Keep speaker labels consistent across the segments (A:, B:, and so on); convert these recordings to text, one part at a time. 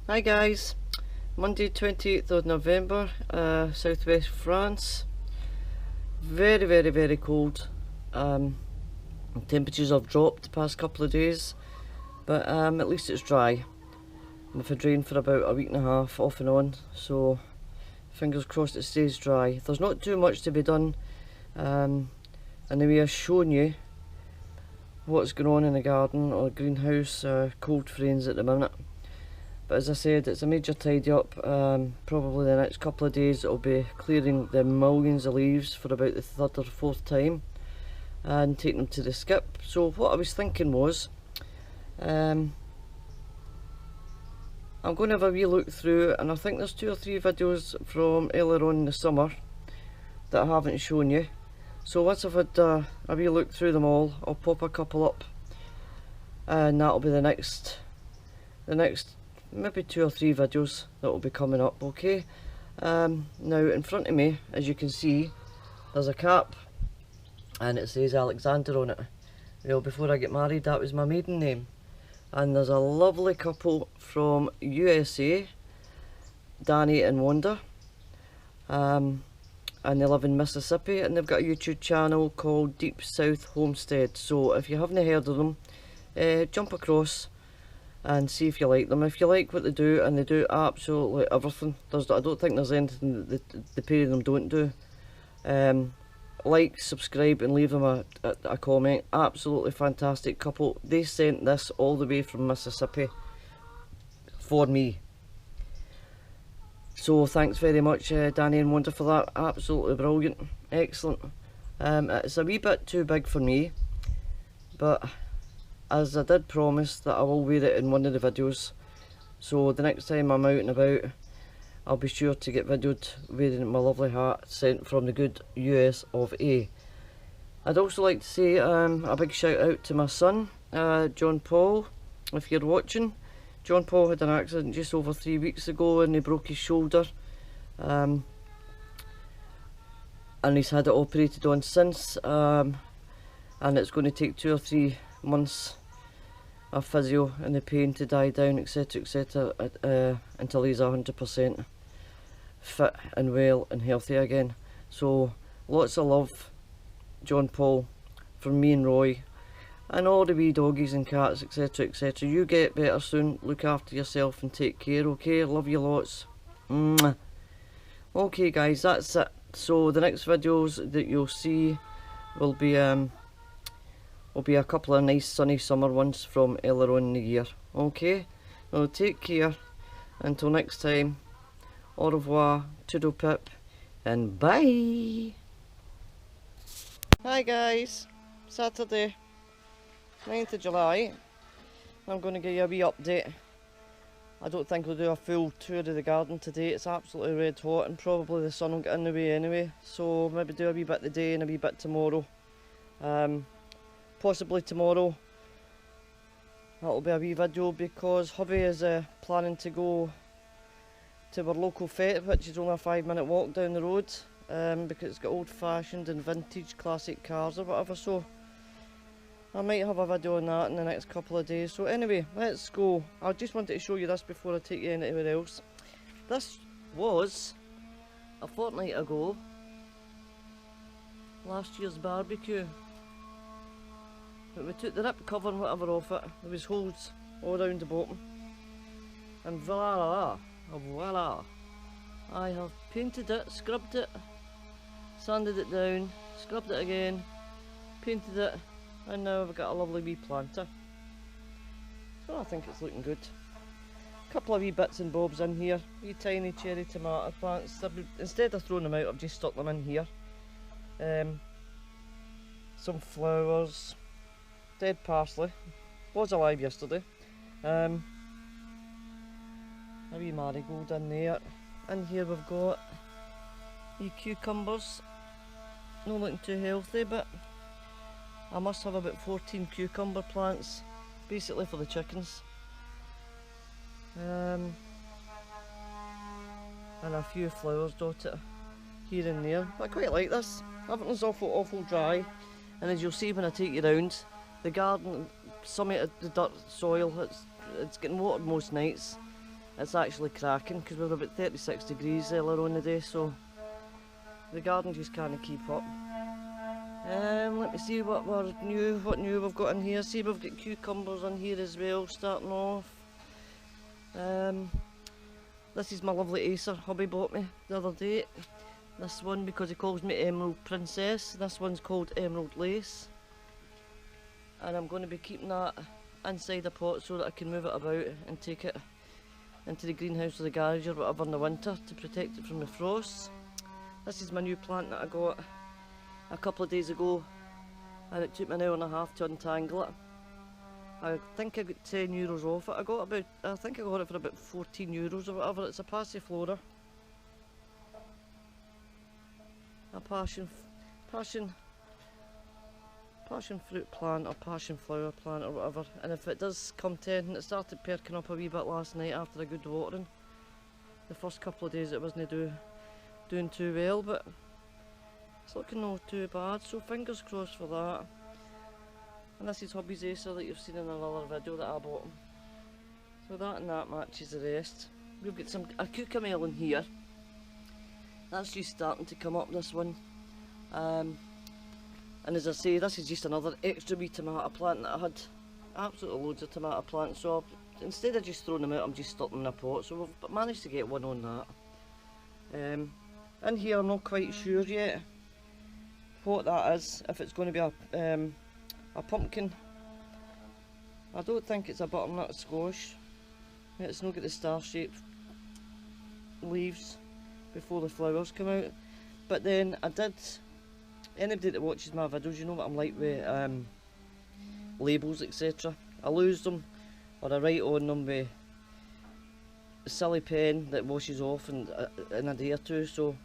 A: Hi guys, Monday 28th of November, southwest France. Very cold. Temperatures have dropped the past couple of days, but at least it's dry. We've had rain for about a week and a half off and on, so fingers crossed it stays dry. There's not too much to be done, and the way I've shown you what's going on in the garden or greenhouse, cold frames at the minute. But as I said, it's a major tidy up. Probably the next couple of days it'll be clearing the millions of leaves for about the third or fourth time and taking them to the skip. So what I was thinking was, I'm going to have a wee look through, and I think there's 2 or 3 videos from earlier on in the summer that I haven't shown you. So once I've had a wee look through them all, I'll pop a couple up, and that'll be the next maybe 2 or 3 videos that will be coming up. Okay, now in front of me, as you can see, there's a cap and it says Alexander on it. Well, before I get married, that was my maiden name. And there's a lovely couple from USA, Danny and Wanda, and they live in Mississippi, and they've got a YouTube channel called Deep South Homestead. So if you haven't heard of them, jump across and see if you like them. If you like what they do, and they do absolutely everything, I don't think there's anything that the pair of them don't do. Like, subscribe and leave them a comment. Absolutely fantastic couple. They sent this all the way from Mississippi for me, so thanks very much, Danny and Wanda, for that. Absolutely brilliant, excellent. It's a wee bit too big for me, but as I did promise that I will wear it in one of the videos, so the next time I'm out and about, I'll be sure to get videoed wearing my lovely hat sent from the good US of A. I'd also like to say a big shout out to my son, John Paul. If you're watching, John Paul had an accident just over 3 weeks ago and he broke his shoulder, and he's had it operated on since, and it's going to take 2 or 3 months of physio and the pain to die down, etc, until he's 100% fit and well and healthy again. So lots of love, John Paul, from me and Roy and all the wee doggies and cats, etc. You get better soon, look after yourself and take care, okay? Love you lots. Mwah. Okay guys, that's it. So the next videos that you'll see will be a couple of nice sunny summer ones from earlier on in the year. Okay, well, take care until next time. Au revoir, toodle pip, and bye. Hi guys, Saturday 9th of July. I'm going to give you a wee update. I don't think we'll do a full tour of the garden today. It's absolutely red hot and probably the sun will get in the way anyway, so maybe do a wee bit today and a wee bit tomorrow. Possibly tomorrow that'll be a wee video, because hubby is planning to go to our local fete, which is only a 5-minute walk down the road, because it's got old fashioned and vintage classic cars or whatever, so I might have a video on that in the next couple of days. So anyway, let's go. I just wanted to show you this before I take you anywhere else. This was a fortnight ago, last year's barbecue. But we took the rip cover and whatever off it. There was holes all around the bottom. And voila, I have painted it, scrubbed it, sanded it down, scrubbed it again, painted it, and now I've got a lovely wee planter. So I think it's looking good. A couple of wee bits and bobs in here, wee tiny cherry tomato plants. Instead of throwing them out, I've just stuck them in here. Some flowers. Dead parsley, was alive yesterday. A wee marigold in there. In here we've got wee cucumbers. Not looking too healthy, but I must have about 14 cucumber plants, basically for the chickens. And a few flowers dotted here and there. But I quite like this. Everything's awful dry, and as you'll see when I take you round, the garden, some of the dirt soil, it's getting watered most nights, it's actually cracking because we were about 36 degrees earlier on the day, so the garden just can't keep up. Let me see what new we've got in here. See, we've got cucumbers in here as well, starting off. This is my lovely Acer hubby bought me the other day. This one, because he calls me Emerald Princess, this one's called Emerald Lace. And I'm going to be keeping that inside a pot so that I can move it about and take it into the greenhouse or the garage or whatever in the winter to protect it from the frosts. This is my new plant that I got a couple of days ago, and it took me an hour and a half to untangle it. I think I got €10 off it. I think I got it for about €14 or whatever. It's a passiflora, a passion fruit plant or passion flower plant or whatever. And if it does come tending, it started perking up a wee bit last night after a good watering. The first couple of days it wasn't doing too well, but it's looking not too bad, so fingers crossed for that. And this is hubby's Acer that you've seen in another video that I bought him. So that and that matches the rest. We've got a cucumber in here. That's just starting to come up, this one. And as I say, this is just another extra wee tomato plant that I had. Absolutely loads of tomato plants, so instead of just throwing them out, I'm just stuck them in a pot. So we've managed to get one on that. In here I'm not quite sure yet what that is, if it's going to be a pumpkin. I don't think it's a butternut squash. It's not got the star-shaped leaves before the flowers come out. But then anybody that watches my videos, you know what I'm like with labels, etc. I lose them, or I write on them with a silly pen that washes off in a day or two. So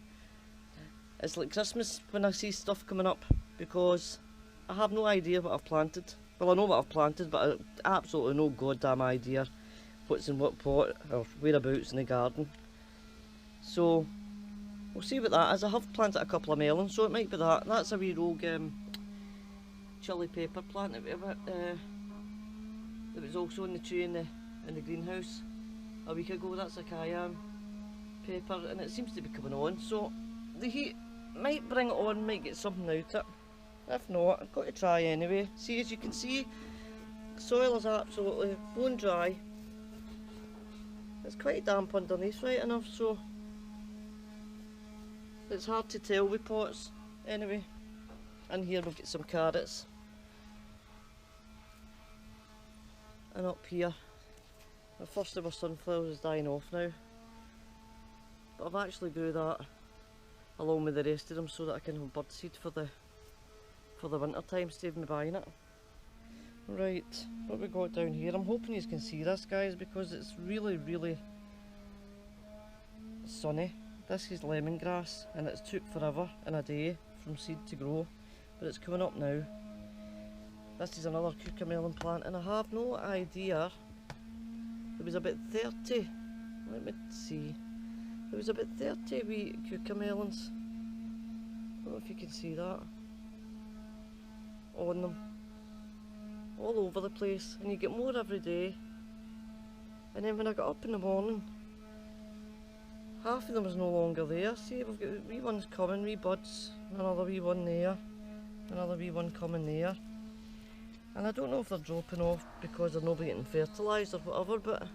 A: it's like Christmas when I see stuff coming up, because I have no idea what I've planted. Well, I know what I've planted, but I absolutely no goddamn idea what's in what pot or whereabouts in the garden. So we'll see what that is. I have planted a couple of melons, so it might be that. That's a wee rogue chili pepper plant that was also in the tree in the greenhouse a week ago. That's a cayenne pepper, and it seems to be coming on. So the heat might bring it on, might get something out of it. If not, I've got to try anyway. See, as you can see, the soil is absolutely bone dry. It's quite damp underneath, right enough, so it's hard to tell with pots. Anyway, in here we've got some carrots. And up here, the first of our sunflowers is dying off now. But I've actually grew that along with the rest of them so that I can have birdseed for the winter time, save me buying it. Right, what we got down here, I'm hoping you can see this, guys, because it's really, really sunny. This is lemongrass, and it's took forever and a day from seed to grow, but it's coming up now. This is another cucumber plant, and I have no idea. It was about 30, let me see, there was about 30 wee cucumbers. I don't know if you can see that on them, all over the place, and you get more every day. And then when I got up in the morning, half of them is no longer there. See, we've got wee ones coming, wee buds, another wee one there, another wee one coming there. And I don't know if they're dropping off because they're not getting fertilised or whatever, but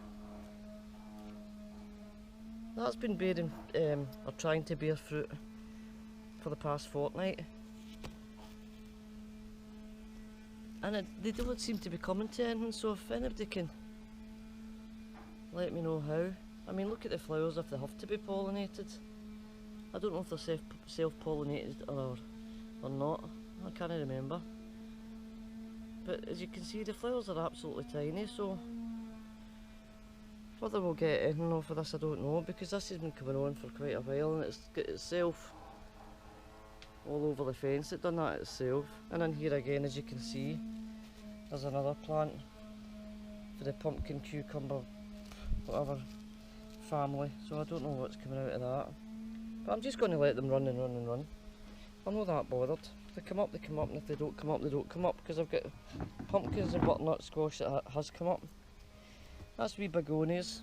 A: that's been bearing, or trying to bear fruit for the past fortnight. And they don't seem to be coming to anything, so if anybody can let me know how. I mean, look at the flowers, if they have to be pollinated. I don't know if they're self-pollinated or not, I can't remember. But as you can see, the flowers are absolutely tiny, so whether we'll get anything off of this I don't know, because this has been coming on for quite a while and it's got itself all over the fence. It done that itself. And in here again, as you can see, there's another plant for the pumpkin, cucumber, whatever family, so I don't know what's coming out of that. But I'm just going to let them run and run and run. I'm not that bothered. If they come up, they come up, and if they don't come up, they don't come up, because I've got pumpkins and butternut squash that has come up. That's wee begonias.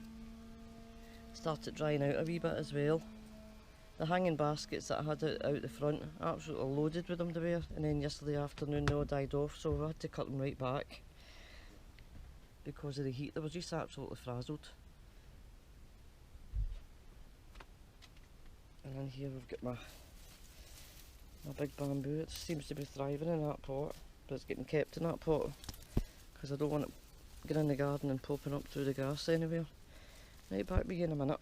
A: started drying out a wee bit as well. The hanging baskets that I had out the front, absolutely loaded with them to wear, and then yesterday afternoon they all died off, so I had to cut them right back because of the heat. They were just absolutely frazzled. And in here we've got my big bamboo. It seems to be thriving in that pot, but it's getting kept in that pot because I don't want it getting in the garden and popping up through the grass anywhere. Right, back with you in a minute.